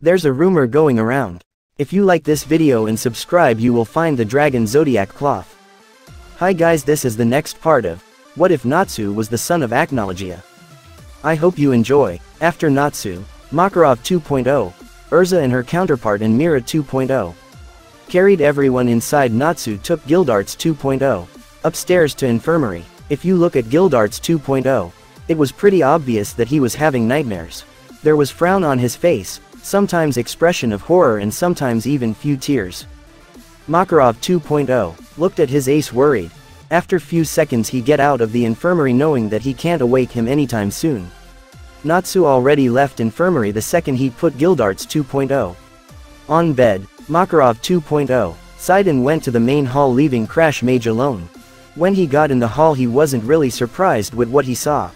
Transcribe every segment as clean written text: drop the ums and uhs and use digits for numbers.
There's a rumor going around. If you like this video and subscribe, you will find the dragon zodiac cloth. Hi guys, this is the next part of What If Natsu Was the Son of Acnologia? I hope you enjoy. After Natsu, Makarov 2.0, Urza and her counterpart in Mira 2.0 carried everyone inside. Natsu took Guildarts 2.0 upstairs to infirmary. If you look at Guildarts 2.0, it was pretty obvious that he was having nightmares. There was frown on his face, sometimes expression of horror and sometimes even few tears. Makarov 2.0 looked at his ace worried. After few seconds he get out of the infirmary knowing that he can't awake him anytime soon. Natsu already left infirmary the second he put Guildarts 2.0 on bed. Makarov 2.0 sighed and went to the main hall, leaving Crash Mage alone. When he got in the hall he wasn't really surprised with what he saw.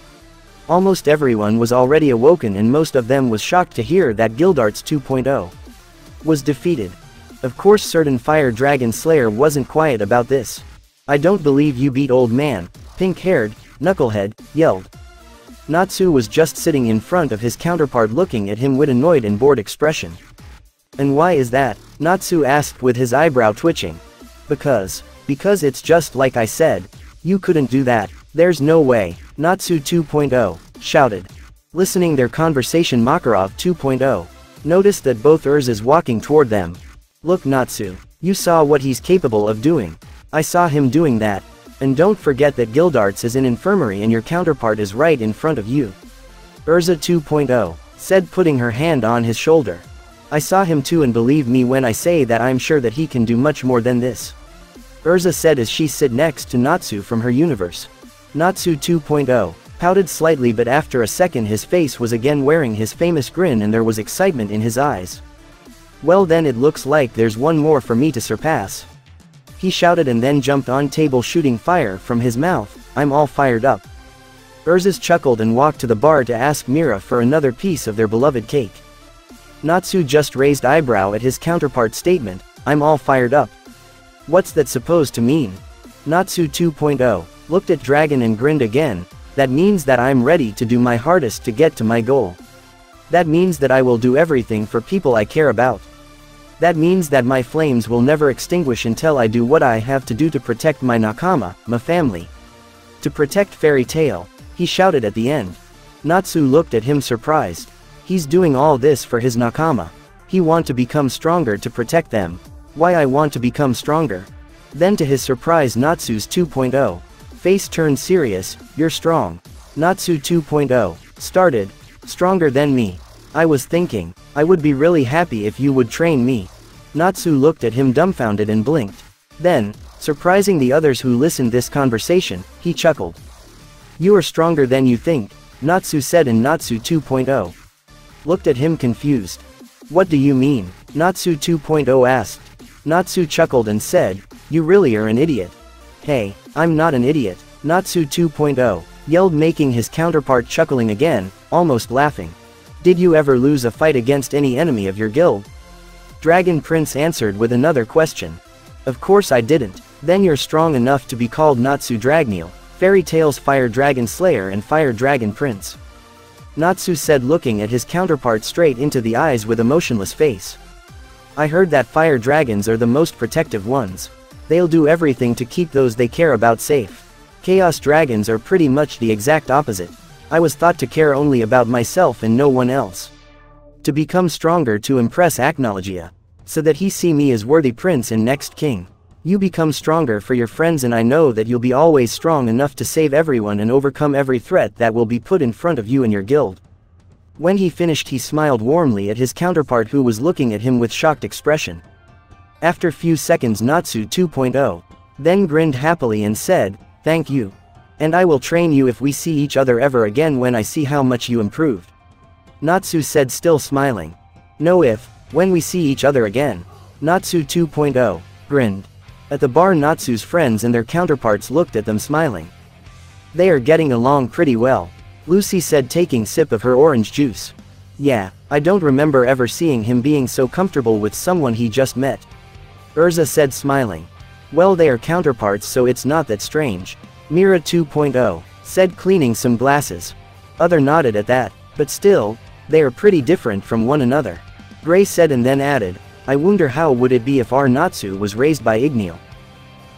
Almost everyone was already awoken and most of them was shocked to hear that Guildarts 2.0 was defeated. Of course certain Fire Dragon Slayer wasn't quiet about this. "I don't believe you beat old man, pink-haired, knucklehead," yelled. Natsu was just sitting in front of his counterpart looking at him with annoyed and bored expression. "And why is that?" Natsu asked with his eyebrow twitching. Because it's just like I said. You couldn't do that. There's no way," Natsu 2.0 shouted. Listening their conversation, Makarov 2.0 noticed that both Urzas walking toward them. "Look Natsu, you saw what he's capable of doing. I saw him doing that. And don't forget that Guildarts is in infirmary and your counterpart is right in front of you," Urza 2.0 said, putting her hand on his shoulder. "I saw him too, and believe me when I say that I'm sure that he can do much more than this," Urza said as she sit next to Natsu from her universe. Natsu 2.0 pouted slightly, but after a second his face was again wearing his famous grin and there was excitement in his eyes. "Well then, it looks like there's one more for me to surpass," he shouted and then jumped on table, shooting fire from his mouth. "I'm all fired up." Urzas chuckled and walked to the bar to ask Mira for another piece of their beloved cake. Natsu just raised eyebrow at his counterpart's statement, "I'm all fired up. What's that supposed to mean?" Natsu 2.0 looked at Dragon and grinned again. "That means that I'm ready to do my hardest to get to my goal. That means that I will do everything for people I care about. That means that my flames will never extinguish until I do what I have to do to protect my nakama, my family. To protect Fairy Tail," he shouted at the end. Natsu looked at him surprised. He's doing all this for his nakama. He want to become stronger to protect them. "Why I want to become stronger?" Then to his surprise Natsu's 2.0 face turned serious. "You're strong." Natsu 2.0 started. "Stronger than me? I was thinking, I would be really happy if you would train me." Natsu looked at him dumbfounded and blinked. Then, surprising the others who listened this conversation, he chuckled. "You are stronger than you think," Natsu said, and Natsu 2.0 looked at him confused. "What do you mean?" Natsu 2.0 asked. Natsu chuckled and said, "You really are an idiot." "Hey, I'm not an idiot," Natsu 2.0 yelled, making his counterpart chuckling again, almost laughing. "Did you ever lose a fight against any enemy of your guild?" Dragon Prince answered with another question. "Of course I didn't." "Then you're strong enough to be called Natsu Dragneel, Fairy Tail's Fire Dragon Slayer and Fire Dragon Prince," Natsu said, looking at his counterpart straight into the eyes with a motionless face. "I heard that fire dragons are the most protective ones. They'll do everything to keep those they care about safe. Chaos dragons are pretty much the exact opposite. I was thought to care only about myself and no one else. To become stronger to impress Acnologia, so that he see me as worthy prince and next king. You become stronger for your friends, and I know that you'll be always strong enough to save everyone and overcome every threat that will be put in front of you and your guild." When he finished he smiled warmly at his counterpart who was looking at him with shocked expression. After few seconds Natsu 2.0 then grinned happily and said, "Thank you. And I will train you if we see each other ever again when I see how much you improved," Natsu said, still smiling. "No if, when we see each other again," Natsu 2.0 grinned. At the bar Natsu's friends and their counterparts looked at them smiling. "They are getting along pretty well," Lucy said, taking sip of her orange juice. "Yeah, I don't remember ever seeing him being so comfortable with someone he just met," Urza said, smiling. "Well, they are counterparts, so it's not that strange," Mira 2.0 said, cleaning some glasses. Other nodded at that. "But still, they are pretty different from one another." Gray said and then added, I wonder how would it be if our Natsu was raised by Igneel.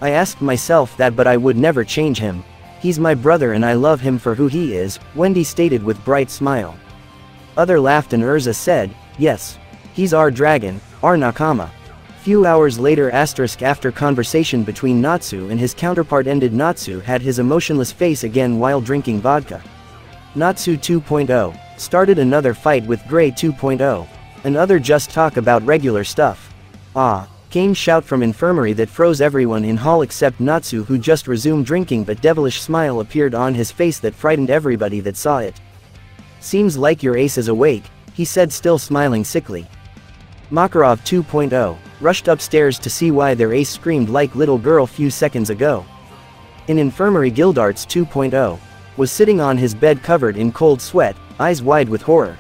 I asked myself that, but I would never change him. He's my brother and I love him for who he is, Wendy stated with bright smile. Other laughed and Urza said, yes. He's our dragon, our nakama. Few hours later after conversation between Natsu and his counterpart ended, Natsu had his emotionless face again while drinking vodka. Natsu 2.0 started another fight with Gray 2.0. Another just talk about regular stuff. Ah, came shout from infirmary that froze everyone in hall except Natsu, who just resumed drinking, but devilish smile appeared on his face that frightened everybody that saw it. Seems like your ace is awake, he said, still smiling sickly. Makarov 2.0 rushed upstairs to see why their ace screamed like little girl few seconds ago. In infirmary, Gildarts 2.0 was sitting on his bed covered in cold sweat, eyes wide with horror.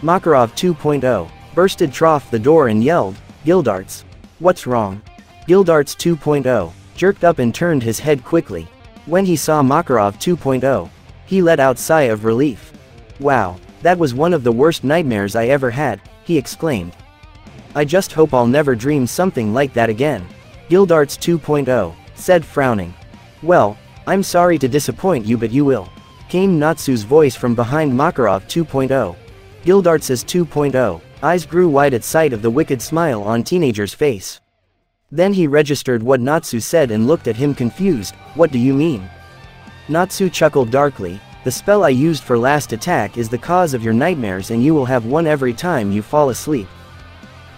Makarov 2.0 bursted the door and yelled, Gildarts. What's wrong? Gildarts 2.0 jerked up and turned his head quickly. When he saw Makarov 2.0, he let out a sigh of relief. Wow, that was one of the worst nightmares I ever had, he exclaimed. I just hope I'll never dream something like that again, Gildarts 2.0 said, frowning. Well, I'm sorry to disappoint you, but you will, came Natsu's voice from behind Makarov 2.0. Gildarts' 2.0 eyes grew wide at sight of the wicked smile on teenager's face. Then he registered what Natsu said and looked at him confused. What do you mean? Natsu chuckled darkly. The spell I used for last attack is the cause of your nightmares and you will have one every time you fall asleep.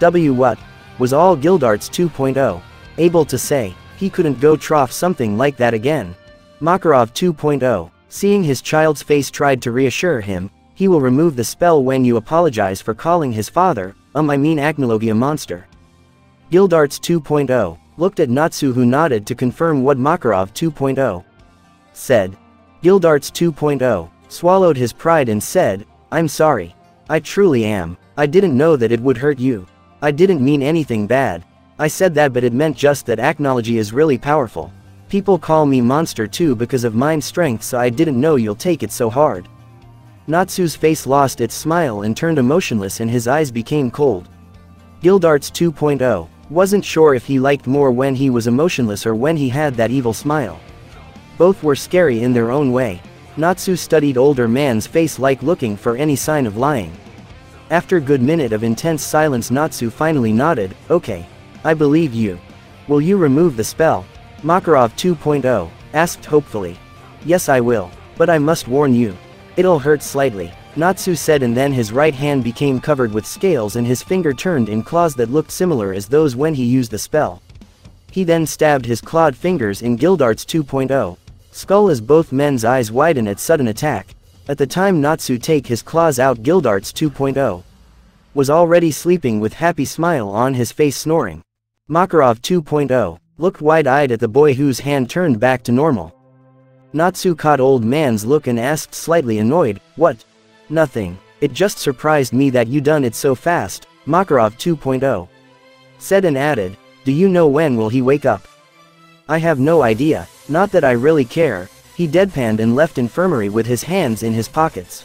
What? Was all Gildarts 2.0 able to say. He couldn't go trough something like that again. Makarov 2.0, seeing his child's face, tried to reassure him. He will remove the spell when you apologize for calling his father, Acnologia monster. Gildarts 2.0 looked at Natsu, who nodded to confirm what Makarov 2.0 said. Gildarts 2.0 swallowed his pride and said, I'm sorry. I truly am. I didn't know that it would hurt you. I didn't mean anything bad. I said that, but it meant just that Acnologia is really powerful. People call me monster too because of mind strength, so I didn't know you'll take it so hard. Natsu's face lost its smile and turned emotionless and his eyes became cold. Gildarts 2.0 wasn't sure if he liked more when he was emotionless or when he had that evil smile. Both were scary in their own way. Natsu studied older man's face like looking for any sign of lying. After a good minute of intense silence, Natsu finally nodded, okay. I believe you. Will you remove the spell? Makarov 2.0 asked hopefully. Yes, I will. But I must warn you. It'll hurt slightly, Natsu said, and then his right hand became covered with scales and his finger turned in claws that looked similar as those when he used the spell. He then stabbed his clawed fingers in Gildarts 2.0 skull as both men's eyes widen at sudden attack. At the time Natsu take his claws out, Gildarts 2.0 was already sleeping with happy smile on his face, snoring. Makarov 2.0 looked wide-eyed at the boy whose hand turned back to normal. Natsu caught old man's look and asked, slightly annoyed, what? Nothing. It just surprised me that you done it so fast, Makarov 2.0 said and added, do you know when will he wake up? I have no idea, not that I really care. He deadpanned and left infirmary with his hands in his pockets.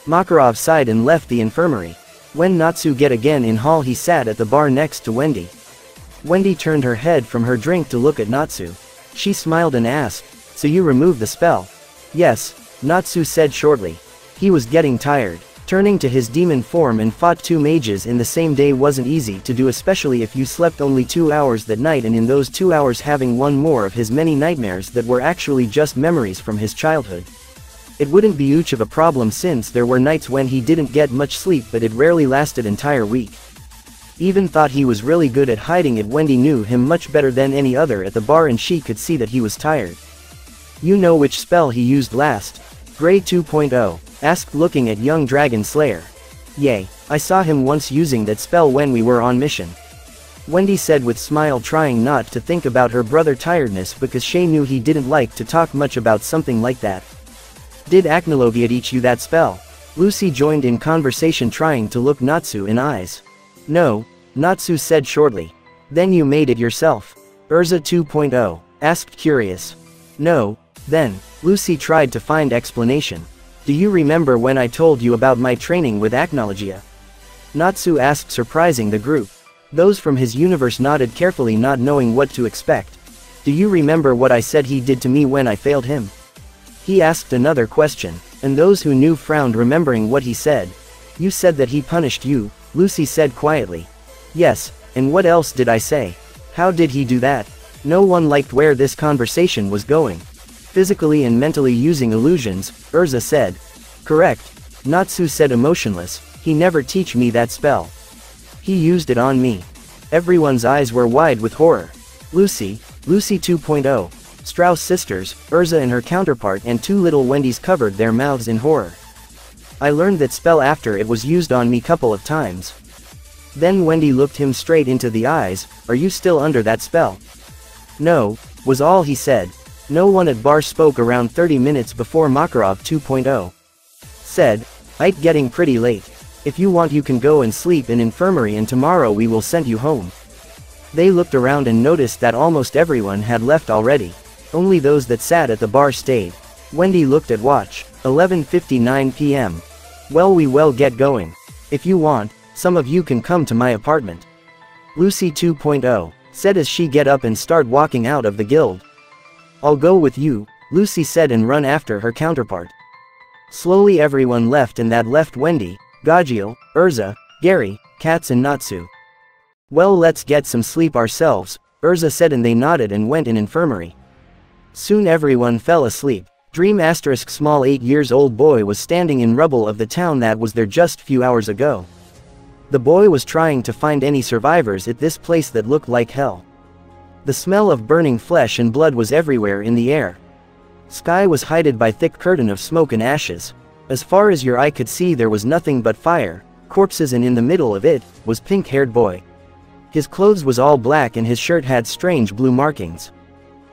Makarov sighed and left the infirmary. When Natsu get again in hall, he sat at the bar next to Wendy. Wendy turned her head from her drink to look at Natsu. She smiled and asked, so you removed the spell? Yes, Natsu said shortly. He was getting tired. Turning to his demon form and fought 2 mages in the same day wasn't easy to do, especially if you slept only 2 hours that night, and in those 2 hours having one more of his many nightmares that were actually just memories from his childhood. It wouldn't be much of a problem since there were nights when he didn't get much sleep, but it rarely lasted entire week. Even thought he was really good at hiding it. Wendy knew him much better than any other at the bar and she could see that he was tired. You know which spell he used last? Gray 2.0 asked, looking at young dragon slayer. Yay, I saw him once using that spell when we were on mission, Wendy said with smile, trying not to think about her brother tiredness because she knew he didn't like to talk much about something like that. Did Acnologia teach you that spell? Lucy joined in conversation, trying to look Natsu in eyes. No, Natsu said shortly. Then you made it yourself? Urza 2.0 asked, curious. No. Then, Lucy tried to find explanation. Do you remember when I told you about my training with Acnologia? Natsu asked, surprising the group. Those from his universe nodded carefully, not knowing what to expect. Do you remember what I said he did to me when I failed him? He asked another question, and those who knew frowned, remembering what he said. You said that he punished you, Lucy said quietly. Yes, and what else did I say? How did he do that? No one liked where this conversation was going. Physically and mentally using illusions, Urza said. Correct. Natsu said, emotionless. He never teach me that spell. He used it on me. Everyone's eyes were wide with horror. Lucy 2.0. Strauss sisters, Urza and her counterpart, and two little Wendy's covered their mouths in horror. I learned that spell after it was used on me couple of times. Then Wendy looked him straight into the eyes. Are you still under that spell? No, was all he said. No one at bar spoke around 30 minutes before Makarov 2.0 said, "It's getting pretty late. If you want you can go and sleep in infirmary and tomorrow we will send you home." They looked around and noticed that almost everyone had left already. Only those that sat at the bar stayed. Wendy looked at watch. 11:59 p.m. Well, get going. If you want, some of you can come to my apartment. Lucy 2.0 said as she get up and start walking out of the guild. I'll go with you, Lucy said, and run after her counterpart. Slowly everyone left, and that left Wendy, Gajiel, Urza, Gary, Katz and Natsu. Well, let's get some sleep ourselves, Urza said, and they nodded and went in infirmary. Soon everyone fell asleep. Dream *, small 8-year-old boy was standing in rubble of the town that was there just few hours ago. The boy was trying to find any survivors at this place that looked like hell. The smell of burning flesh and blood was everywhere in the air. Sky was hidden by thick curtain of smoke and ashes. As far as your eye could see there was nothing but fire, corpses, and in the middle of it was pink-haired boy. His clothes was all black and his shirt had strange blue markings.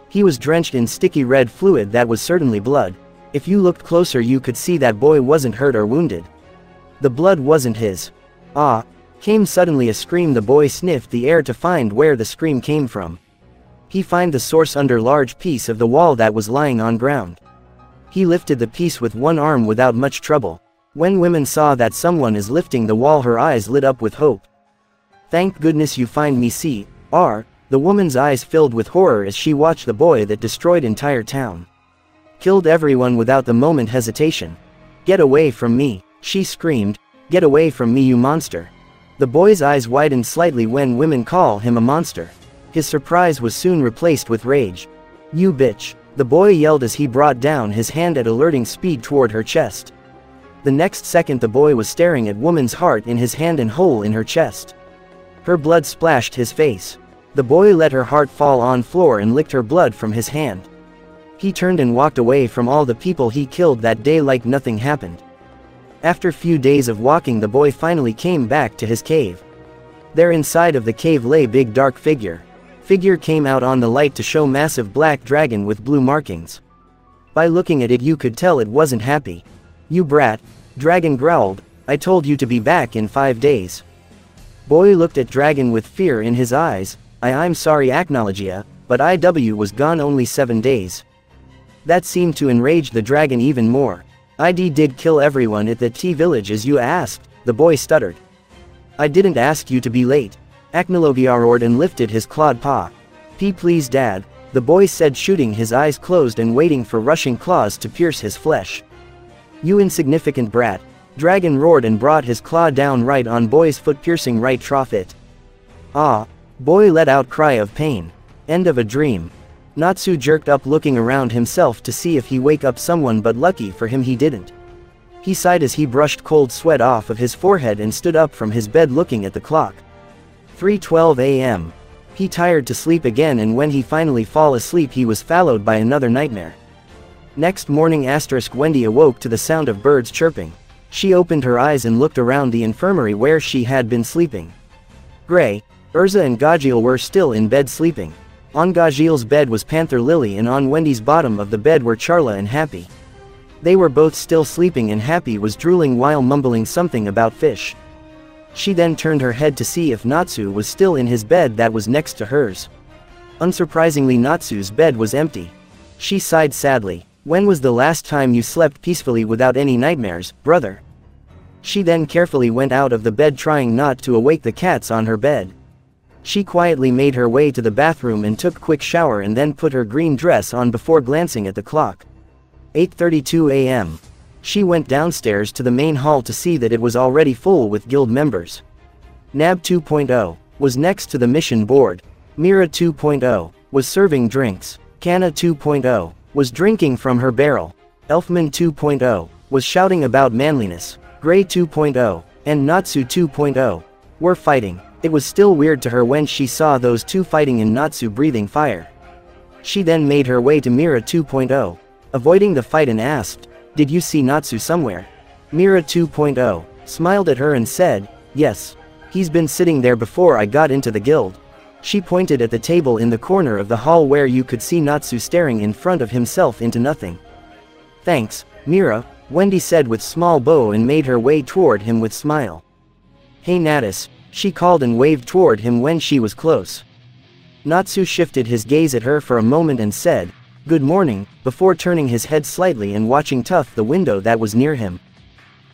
He was drenched in sticky red fluid that was certainly blood. If you looked closer you could see that boy wasn't hurt or wounded. The blood wasn't his. Ah! Came suddenly a scream. The boy sniffed the air to find where the scream came from. He found the source under large piece of the wall that was lying on ground. He lifted the piece with one arm without much trouble. When women saw that someone is lifting the wall, her eyes lit up with hope. Thank goodness you find me, C.R. The woman's eyes filled with horror as she watched the boy that destroyed entire town. Killed everyone without the moment hesitation. Get away from me, she screamed. Get away from me, you monster. The boy's eyes widened slightly when women call him a monster. His surprise was soon replaced with rage. You bitch, the boy yelled as he brought down his hand at alerting speed toward her chest. The next second the boy was staring at woman's heart in his hand and hole in her chest. Her blood splashed his face. The boy let her heart fall on floor and licked her blood from his hand. He turned and walked away from all the people he killed that day like nothing happened. After few days of walking, the boy finally came back to his cave. There inside of the cave lay big dark figure. Figure came out on the light to show massive black dragon with blue markings. By looking at it you could tell it wasn't happy. You brat, dragon growled, I told you to be back in 5 days. Boy looked at dragon with fear in his eyes. I'm sorry Acnologia, but IW was gone only 7 days. That seemed to enrage the dragon even more. ID did kill everyone at the T village as you asked, the boy stuttered. I didn't ask you to be late. Acnologia roared and lifted his clawed paw. Please dad, the boy said, shooting his eyes closed and waiting for rushing claws to pierce his flesh. You insignificant brat, dragon roared and brought his claw down right on boy's foot, piercing right trough it. Ah! Boy let out cry of pain. End of a dream. Natsu jerked up, looking around himself to see if he wake up someone, but lucky for him he didn't. He sighed as he brushed cold sweat off of his forehead and stood up from his bed looking at the clock. 3:12 a.m. He tired to sleep again, and when he finally fall asleep he was followed by another nightmare. Next morning Wendy awoke to the sound of birds chirping. She opened her eyes and looked around the infirmary where she had been sleeping. Gray, Urza and Gajiel were still in bed sleeping. On Gajiel's bed was Panther Lily, and on Wendy's bottom of the bed were Charla and Happy. They were both still sleeping, and Happy was drooling while mumbling something about fish. She then turned her head to see if Natsu was still in his bed that was next to hers. Unsurprisingly, Natsu's bed was empty. She sighed sadly. When was the last time you slept peacefully without any nightmares, brother? She then carefully went out of the bed trying not to awake the cats on her bed. She quietly made her way to the bathroom and took a quick shower and then put her green dress on before glancing at the clock. 8:32 a.m. She went downstairs to the main hall to see that it was already full with guild members. Nab 2.0 was next to the mission board. Mira 2.0 was serving drinks. Kana 2.0 was drinking from her barrel. Elfman 2.0 was shouting about manliness. Gray 2.0 and Natsu 2.0 were fighting. It was still weird to her when she saw those two fighting and Natsu breathing fire. She then made her way to Mira 2.0, avoiding the fight and asked, "Did you see Natsu somewhere?" Mira 2.0 smiled at her and said, "Yes. He's been sitting there before I got into the guild." She pointed at the table in the corner of the hall where you could see Natsu staring in front of himself into nothing. "Thanks, Mira," Wendy said with small bow and made her way toward him with smile. "Hey Natus," she called and waved toward him when she was close. Natsu shifted his gaze at her for a moment and said, "Good morning," before turning his head slightly and watching Tuff the window that was near him.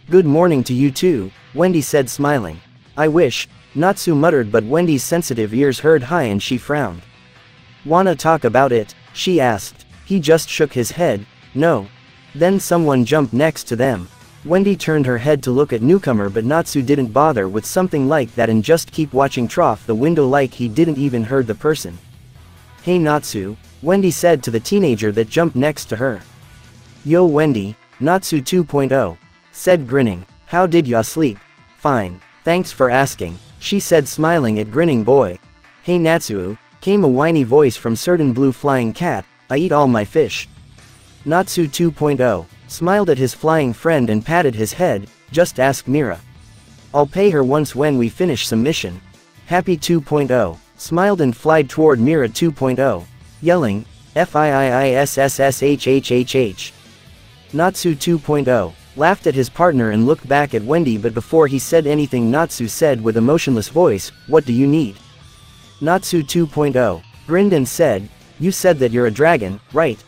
"Good morning to you too," Wendy said smiling. "I wish," Natsu muttered, but Wendy's sensitive ears heard high and she frowned. "Wanna talk about it?" she asked. He just shook his head, "No." Then someone jumped next to them. Wendy turned her head to look at newcomer, but Natsu didn't bother with something like that and just keep watching Trough the window like he didn't even heard the person. "Hey Natsu," Wendy said to the teenager that jumped next to her. "Yo Wendy," Natsu 2.0 said grinning. "How did ya sleep?" "Fine. Thanks for asking," she said smiling at grinning boy. "Hey Natsu," came a whiny voice from certain blue flying cat, "I eat all my fish." Natsu 2.0 smiled at his flying friend and patted his head, "Just ask Mira. I'll pay her once when we finish some mission." Happy 2.0 smiled and flied toward Mira 2.0, yelling, "FIIISSSHHHH." Natsu 2.0 laughed at his partner and looked back at Wendy, but before he said anything Natsu said with a motionless voice, "What do you need?" Natsu 2.0 grinned and said, "You said that you're a dragon, right?"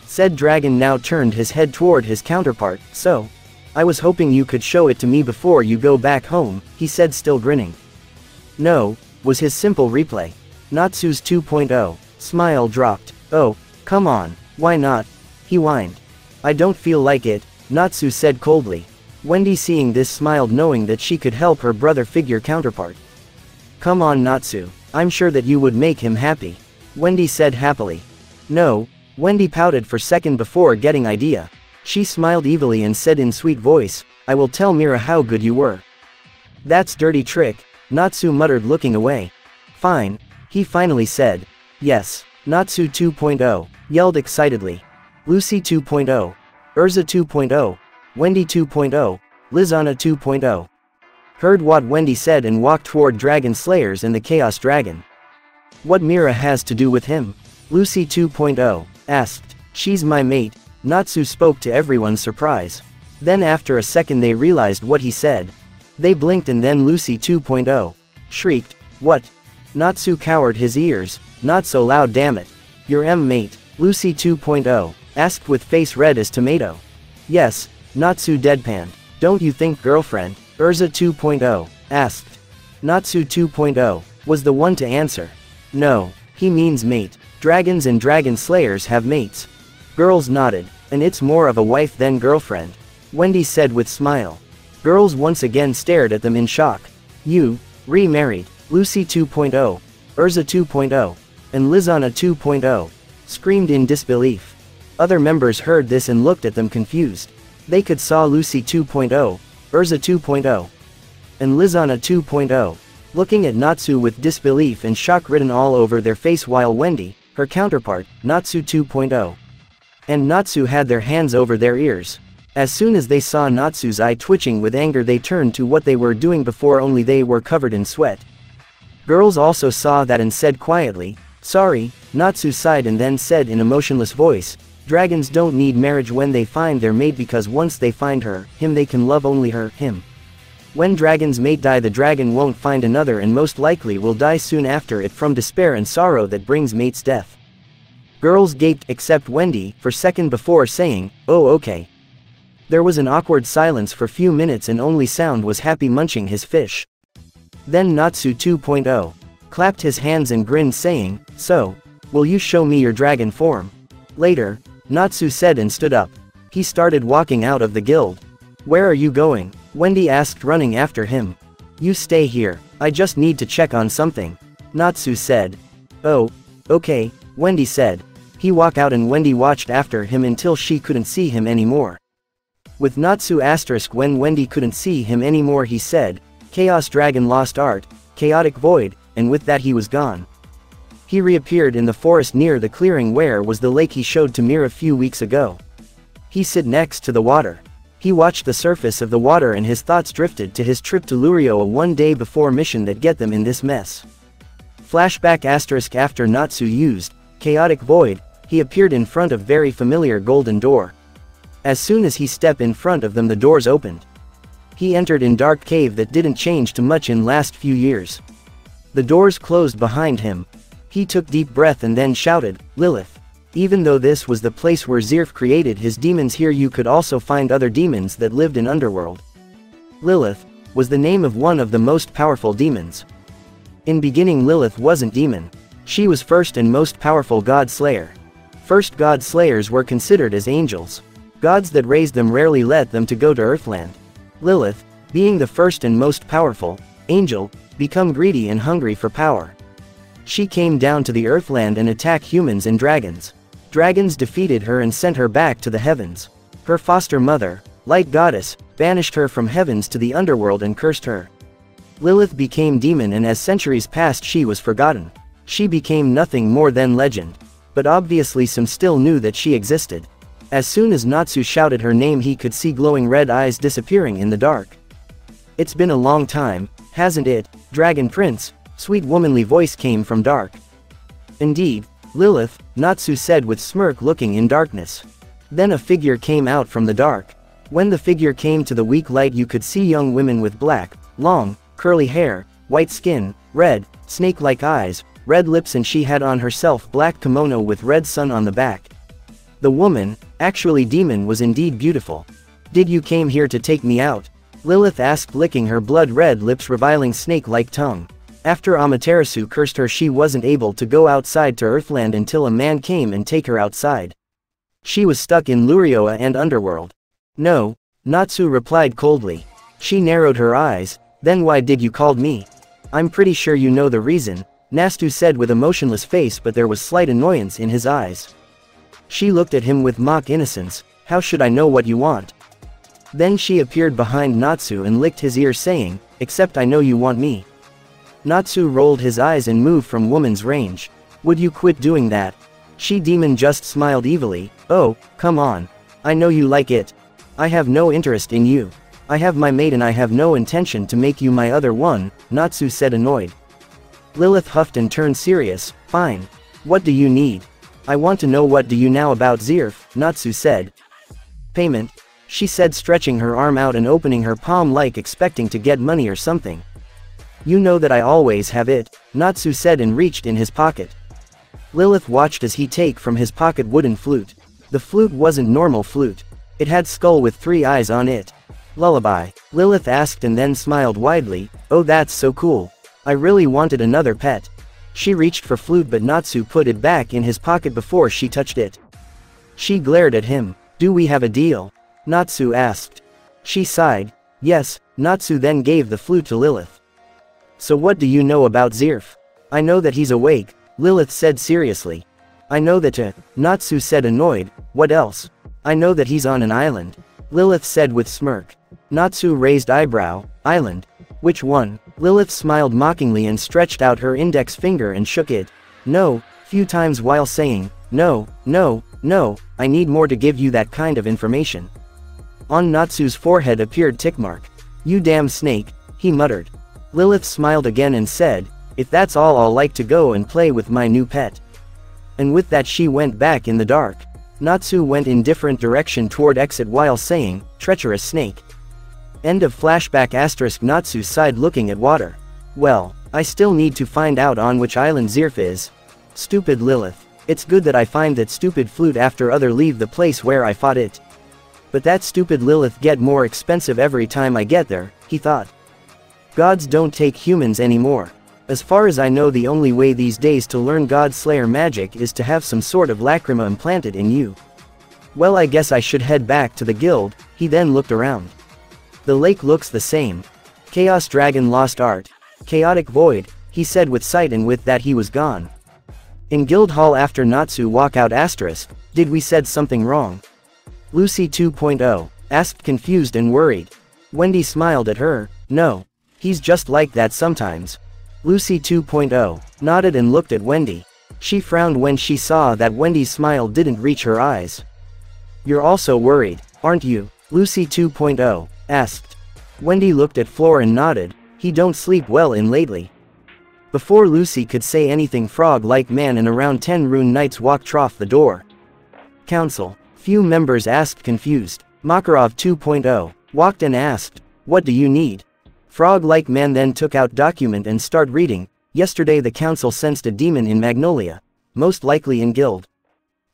Said dragon now turned his head toward his counterpart, "So? I was hoping you could show it to me before you go back home," he said still grinning. "No," was his simple replay. Natsu's 2.0 smile dropped. "Oh, come on, why not?" he whined. "I don't feel like it," Natsu said coldly. Wendy seeing this smiled, knowing that she could help her brother figure counterpart. "Come on Natsu, I'm sure that you would make him happy," Wendy said happily. "No," Wendy pouted for a second before getting idea. She smiled evilly and said in sweet voice, "I will tell Mira how good you were." "That's dirty trick," Natsu muttered looking away. "Fine," he finally said. "Yes." Natsu 2.0 yelled excitedly. Lucy 2.0, Urza 2.0, Wendy 2.0, Lizana 2.0 heard what Wendy said and walked toward Dragon Slayers and the Chaos Dragon. "What Mira has to do with him?" Lucy 2.0 asked. "She's my mate," Natsu spoke to everyone's surprise. Then after a second they realized what he said. They blinked and then Lucy 2.0 shrieked, "What?" Natsu cowered his ears. "Not so loud, damn it. Your mate," Lucy 2.0 asked with face red as tomato. "Yes," Natsu deadpanned. "Don't you think girlfriend?" Urza 2.0 asked. Natsu 2.0 was the one to answer. "No, he means mate. Dragons and dragon slayers have mates." Girls nodded. "And it's more of a wife than girlfriend," Wendy said with smile. Girls once again stared at them in shock. "You remarried?" Lucy 2.0, Urza 2.0, and Lizana 2.0 screamed in disbelief. Other members heard this and looked at them confused. They could saw Lucy 2.0, Urza 2.0, and Lizana 2.0 looking at Natsu with disbelief and shock written all over their face, while Wendy, her counterpart, Natsu 2.0, and Natsu had their hands over their ears. As soon as they saw Natsu's eye twitching with anger, they turned to what they were doing before, only they were covered in sweat. Girls also saw that and said quietly, "Sorry." Natsu sighed and then said in a motionless voice, "Dragons don't need marriage when they find their mate, because once they find her, him, they can love only her, him. When dragon's mate die, the dragon won't find another and most likely will die soon after it from despair and sorrow that brings mate's death." Girls gaped except Wendy for a second before saying, "Oh okay." There was an awkward silence for few minutes and only sound was Happy munching his fish. Then Natsu 2.0 clapped his hands and grinned saying, "So, will you show me your dragon form?" Later, Natsu said and stood up. He started walking out of the guild. "Where are you going?" Wendy asked, running after him. "You stay here, I just need to check on something," Natsu said. "Oh, okay," Wendy said. He walked out and Wendy watched after him until she couldn't see him anymore. With Natsu asterisk when Wendy couldn't see him anymore he said, "Chaos Dragon Lost Art, Chaotic Void," and with that he was gone. He reappeared in the forest near the clearing where was the lake he showed to Mir a few weeks ago. He sit next to the water. He watched the surface of the water and his thoughts drifted to his trip to Lurioa one day before mission that get them in this mess. Flashback asterisk after Natsu used Chaotic Void, he appeared in front of very familiar golden door. As soon as he stepped in front of them the doors opened. He entered in dark cave that didn't change too much in last few years. The doors closed behind him. He took deep breath and then shouted, "Lilith." Even though this was the place where Zirf created his demons, here you could also find other demons that lived in underworld. Lilith was the name of one of the most powerful demons. In beginning Lilith wasn't demon. She was first and most powerful god slayer. First god slayers were considered as angels. Gods that raised them rarely let them to go to Earthland. Lilith, being the first and most powerful angel, become greedy and hungry for power. She came down to the Earthland and attacked humans and dragons. Dragons defeated her and sent her back to the heavens. Her foster mother, light goddess, banished her from heavens to the underworld and cursed her. Lilith became demon and as centuries passed she was forgotten. She became nothing more than legend. But obviously some still knew that she existed. As soon as Natsu shouted her name he could see glowing red eyes disappearing in the dark. "It's been a long time, hasn't it, Dragon Prince?" Sweet womanly voice came from dark. "Indeed, Lilith," Natsu said with smirk looking in darkness. Then a figure came out from the dark. When the figure came to the weak light you could see young women with black, long, curly hair, white skin, red, snake-like eyes, red lips and she had on herself black kimono with red sun on the back. The woman, actually demon, was indeed beautiful. "Did you came here to take me out?" Lilith asked licking her blood-red lips reviling snake-like tongue. After Amaterasu cursed her she wasn't able to go outside to Earthland until a man came and take her outside. She was stuck in Lurioa and Underworld. "No," Natsu replied coldly. She narrowed her eyes. "Then why did you call me?" "I'm pretty sure you know the reason," Natsu said with a motionless face but there was slight annoyance in his eyes. She looked at him with mock innocence. "How should I know what you want?" Then she appeared behind Natsu and licked his ear saying, "Except I know you want me." Natsu rolled his eyes and moved from woman's range. "Would you quit doing that?" She demon just smiled evilly. "Oh, come on. I know you like it. I have no interest in you. I have my mate and I have no intention to make you my other one," Natsu said annoyed. Lilith huffed and turned serious. "Fine. What do you need?" "I want to know what do you know about Zirf," Natsu said. "Payment," she said stretching her arm out and opening her palm like expecting to get money or something. "You know that I always have it," Natsu said and reached in his pocket. Lilith watched as he take from his pocket wooden flute. The flute wasn't normal flute. It had skull with 3 eyes on it. "Lullaby?" Lilith asked and then smiled widely. "Oh, that's so cool. I really wanted another pet." She reached for flute but Natsu put it back in his pocket before she touched it. She glared at him. "Do we have a deal?" Natsu asked. She sighed. "Yes," Natsu then gave the flute to Lilith. "So what do you know about Zirf?" "I know that he's awake," Lilith said seriously. "I know that Natsu said annoyed. "What else?" "I know that he's on an island," Lilith said with smirk. Natsu raised eyebrow. "Island? Which one?" Lilith smiled mockingly and stretched out her index finger and shook it. "No," few times while saying, "No, no, no, I need more to give you that kind of information." On Natsu's forehead appeared tick mark. "You damn snake," he muttered. Lilith smiled again and said, "If that's all I'll like to go and play with my new pet." And with that she went back in the dark. Natsu went in different direction toward exit while saying, "Treacherous snake." End of flashback asterisk Natsu sighed looking at water. "Well, I still need to find out on which island Zirf is. Stupid Lilith. It's good that I find that stupid flute after other leave the place where I fought it." But that stupid Lilith get more expensive every time I get there, he thought. Gods don't take humans anymore. As far as I know, the only way these days to learn God Slayer magic is to have some sort of lacrima implanted in you. Well, I guess I should head back to the guild. He then looked around. The lake looks the same. Chaos Dragon Lost Art. Chaotic Void, he said with sight, and with that he was gone. In guild hall after Natsu walkout asterisk, did we said something wrong? Lucy 2.0, asked confused and worried. Wendy smiled at her, no. He's just like that sometimes. Lucy 2.0, nodded and looked at Wendy. She frowned when she saw that Wendy's smile didn't reach her eyes. You're also worried, aren't you? Lucy 2.0, asked. Wendy looked at Floor and nodded. He don't sleep well in lately. Before Lucy could say anything, frog-like man and around 10 rune knights walked trough the door. Council. Few members asked confused. Makarov 2.0, walked and asked, what do you need? Frog-like man then took out document and start reading. Yesterday the council sensed a demon in Magnolia. Most likely in guild.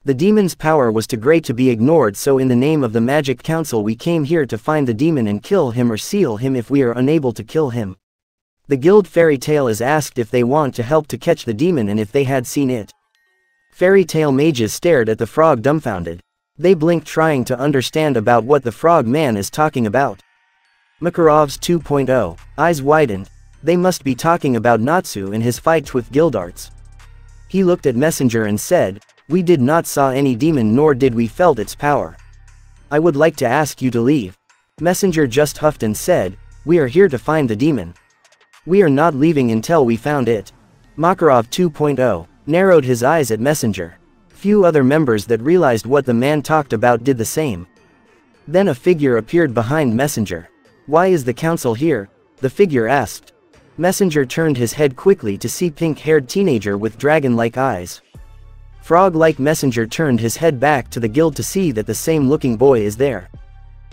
The demon's power was too great to be ignored, so in the name of the Magic Council we came here to find the demon and kill him or seal him if we are unable to kill him. The guild Fairy Tale is asked if they want to help to catch the demon and if they had seen it. Fairy Tale mages stared at the frog dumbfounded. They blinked trying to understand about what the frog man is talking about. Makarov's 2.0, eyes widened. They must be talking about Natsu and his fight with Guildarts. He looked at Messenger and said, we did not saw any demon nor did we felt its power. I would like to ask you to leave. Messenger just huffed and said, we are here to find the demon. We are not leaving until we found it. Makarov 2.0, narrowed his eyes at Messenger. Few other members that realized what the man talked about did the same. Then a figure appeared behind Messenger. Why is the council here? The figure asked. Messenger turned his head quickly to see pink-haired teenager with dragon-like eyes. Frog-like Messenger turned his head back to the guild to see that the same-looking boy is there.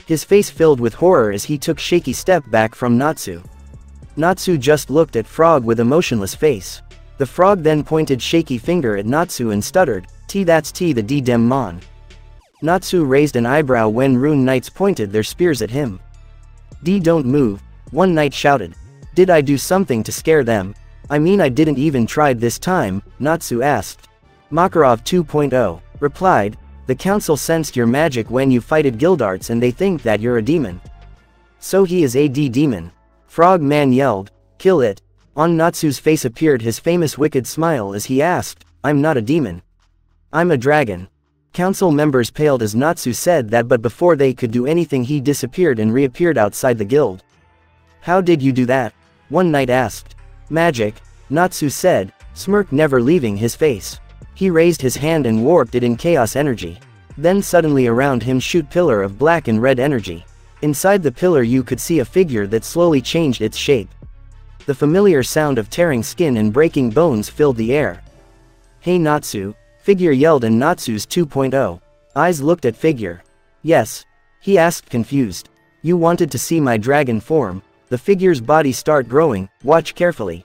His face filled with horror as he took shaky step back from Natsu. Natsu just looked at Frog with a motionless face. The frog then pointed shaky finger at Natsu and stuttered, that's the D-Dem Mon. Natsu raised an eyebrow when rune knights pointed their spears at him. Don't move, one knight shouted. Did I do something to scare them? I mean, I didn't even try this time, Natsu asked. Makarov 2.0, replied, the council sensed your magic when you fighted Guildarts and they think that you're a demon. So he is a demon. Frog man yelled, kill it. On Natsu's face appeared his famous wicked smile as he asked, I'm not a demon. I'm a dragon. Council members paled as Natsu said that, but before they could do anything he disappeared and reappeared outside the guild. How did you do that? One knight asked. Magic, Natsu said, smirk never leaving his face. He raised his hand and warped it in chaos energy. Then suddenly around him shoot pillar of black and red energy. Inside the pillar you could see a figure that slowly changed its shape. The familiar sound of tearing skin and breaking bones filled the air. Hey Natsu, figure yelled, and Natsu's 2.0 eyes looked at figure. Yes? He asked confused. You wanted to see my dragon form? The figure's body start growing, watch carefully.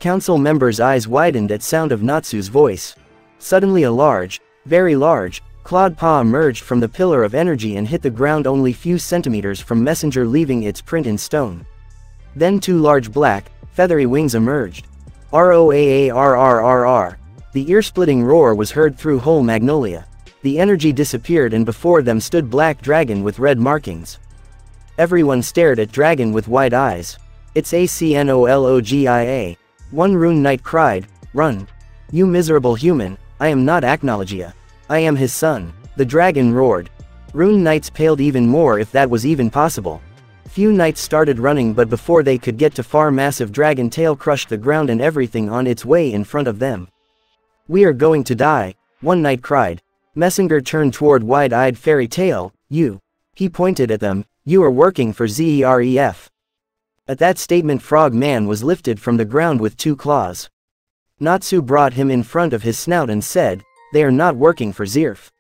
Council members' eyes widened at sound of Natsu's voice. Suddenly a large, very large, clawed paw emerged from the pillar of energy and hit the ground only few centimeters from Messenger, leaving its print in stone. Then two large black, feathery wings emerged. Roaarrrr. The ear-splitting roar was heard through whole Magnolia. The energy disappeared and before them stood black dragon with red markings. Everyone stared at dragon with wide eyes. It's Acnologia. One rune knight cried, run. You miserable human, I am not Acnologia. I am his son. The dragon roared. Rune knights paled even more, if that was even possible. Few knights started running, but before they could get too far massive dragon tail crushed the ground and everything on its way in front of them. We are going to die, one knight cried. Messenger turned toward wide-eyed Fairy Tale, you. He pointed at them, you are working for ZEREF. At that statement Frog Man was lifted from the ground with two claws. Natsu brought him in front of his snout and said, they are not working for ZERF.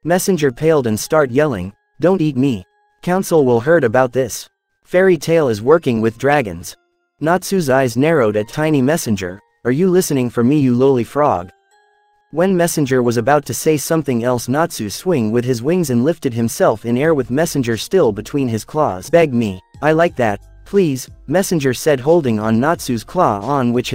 Messenger paled and start yelling, don't eat me. Council will heard about this. Fairy Tale is working with dragons. Natsu's eyes narrowed at tiny Messenger, are you listening for me, you lowly frog? When Messenger was about to say something else, Natsu swung with his wings and lifted himself in air with Messenger still between his claws. Beg me. I like that, please, Messenger said, holding on Natsu's claw on which his